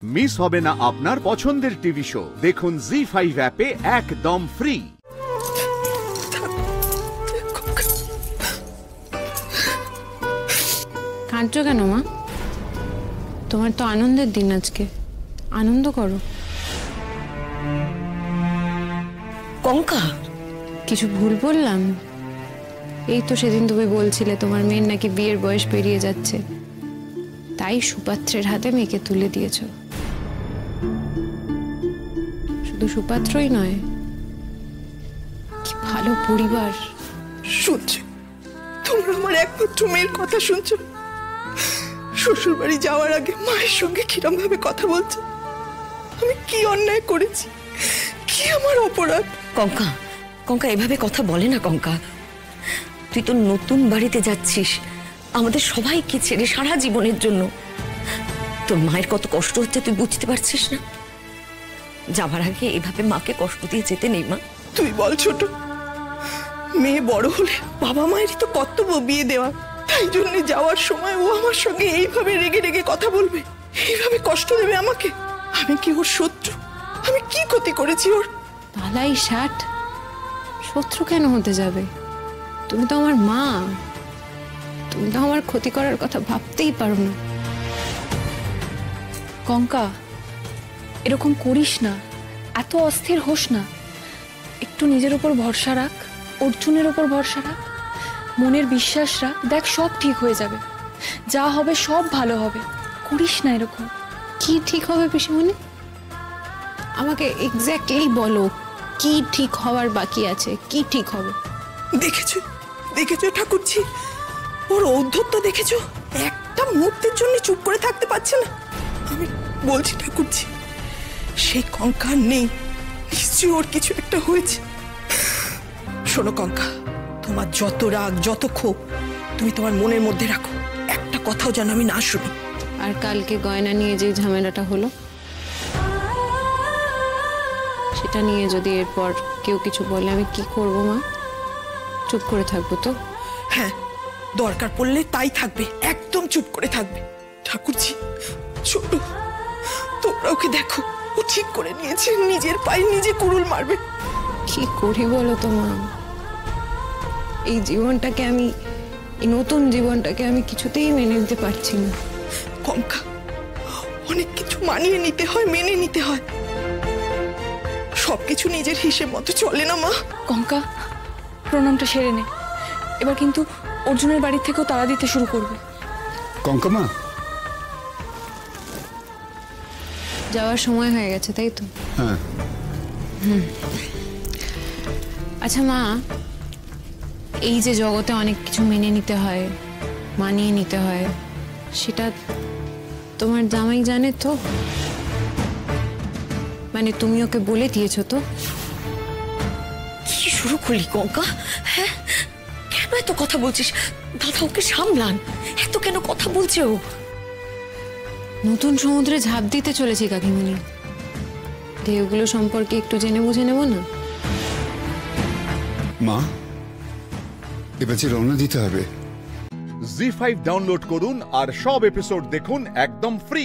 Miss হবে না আপনার পছন্দের টিভি শো। দেখুন জি5 অ্যাপে একদম ফ্রি। কাঁদছো কেন মা? তোমার তো আনন্দের দিন আজকে, আনন্দ করো। কঙ্কা, কিছু ভুল বললাম? এই তো সেদিন তুমি বলছিলে তোমার মেয়ের নাকি বিয়ের বয়স পেরিয়ে যাচ্ছে, তাই সুপাত্রের হাতে মেয়েকে তুলে দিয়েছ। শুধু সুপাত্রই নয়, কি ভালো পরিবার। শুনছো? তোমরা আমার একমাত্র মেয়ের কথা শুনছো? শ্বশুর বাড়ি যাওয়ার আগে মায়ের সঙ্গে কিরম ভাবে কথা বলছে। আমি কি অন্যায় করেছি, কি আমার অপরাধ? কঙ্কা, কঙ্কা এভাবে কথা বলে না কঙ্কা। তুই তো নতুন বাড়িতে যাচ্ছিস আমাদের সবাইকে ছেড়ে সারা জীবনের জন্য। তোর মায়ের কত কষ্ট হচ্ছে তুই বুঝতে পারছিস না? যাবার আগে এভাবে মাকে কষ্ট দিয়ে যেতে নেই মা। তুই বল ছোট, মেয়ে বড় হলে বাবা মায়েরই তো কর্তব্য বিয়ে দেওয়া। তাই জন্য যাওয়ার সময় ও আমার সঙ্গে এইভাবে রেগে রেগে কথা বলবে, এইভাবে কষ্ট দেবে আমাকে? আমি কি ওর শত্রু? আমি কি ক্ষতি করেছি ওর? পালাই 60, শত্রু কেন হতে যাবে? তুমি তো আমার মা, তুমি তো আমার ক্ষতি করার কথা ভাবতেই পারো না। কঙ্কা, এরকম করিস না, এত অস্থির হোস না। একটু নিজের উপর ভরসা রাখ, অর্জুনের উপর ভরসা রাখ, মনের বিশ্বাস রাখ। দেখ সব ঠিক হয়ে যাবে, যা হবে সব ভালো হবে। করিস না এরকম। কি ঠিক হবে পিসিমণি? আমাকে এক্স্যাক্টলি বলো, কি ঠিক হওয়ার বাকি আছে? কি ঠিক হবে? দেখেছো, দেখেছো ঠাকুরজি, ওর ঔদ্ধত্য দেখেছো? একটা মুহূর্তের জন্য চুপ করে থাকতে পারছে না। আমি বলছি ঠাকুরজি, সেই কঙ্কা নেই, নিশ্চয়ই ওর কিছু একটা হয়েছে। শোনো কঙ্কা, তোমার যত রাগ যত ক্ষোভ তুমি তোমার মনের মধ্যে রাখো, একটা কথাও যেন আমি না শুনি। আর কালকে গয়না নিয়ে যে ঝামেলাটা হলো, সেটা নিয়ে যদি এরপর কেউ কিছু বলে আমি কি করবো মা? চুপ করে থাকবো তো? হ্যাঁ, দরকার পড়লে তাই থাকবে, একদম চুপ করে থাকবে। ঠাকুরজি, ছোট, তোমরা ওকে দেখো, ও ঠিক করে নিয়েছে নিজের পায়ে নিজে কুড়ুল মারবে। কি করি বলো তো মা? এই জীবনটাকে আমি, এই নতুন জীবনটাকে আমি কিছুতেই মেনে নিতে পারছি না। কঙ্কা, অনেক কিছু মানিয়ে নিতে হয়, মেনে নিতে হয়, সবকিছু নিজের হিসেব মতো চলে না মা। কঙ্কা, প্রণামটা সেরে নে। এবার কিন্তু অর্জুনের বাড়ি থেকেও তাড়া দিতে শুরু করবে। কঙ্কা মা, যাওয়ার সময় হয়ে গেছে তাই তো? হ্যাঁ। আচ্ছা মা, এই যে জগতে অনেক কিছু মেনে নিতে হয়, মানিয়ে নিতে হয়, সেটা তোমার জামাই জানে তো? মানে তুমি ওকে বলে দিয়েছো তো? কি শুরু করলি কঙ্কা? হ্যাঁ, কেন এত কথা বলছিস? দাদা ওকে সামলান, এত কেন কথা বলছে ও? নতুন সমুদ্রে ঝাঁপ দিতে চলেছি কাকিমণি, ঢেউগুলো সম্পর্কে একটু জেনে বুঝে নেব না? মা, এবার যে রওনা দিতে হবে। জি5 ডাউনলোড করুন আর সব এপিসোড দেখুন একদম ফ্রি।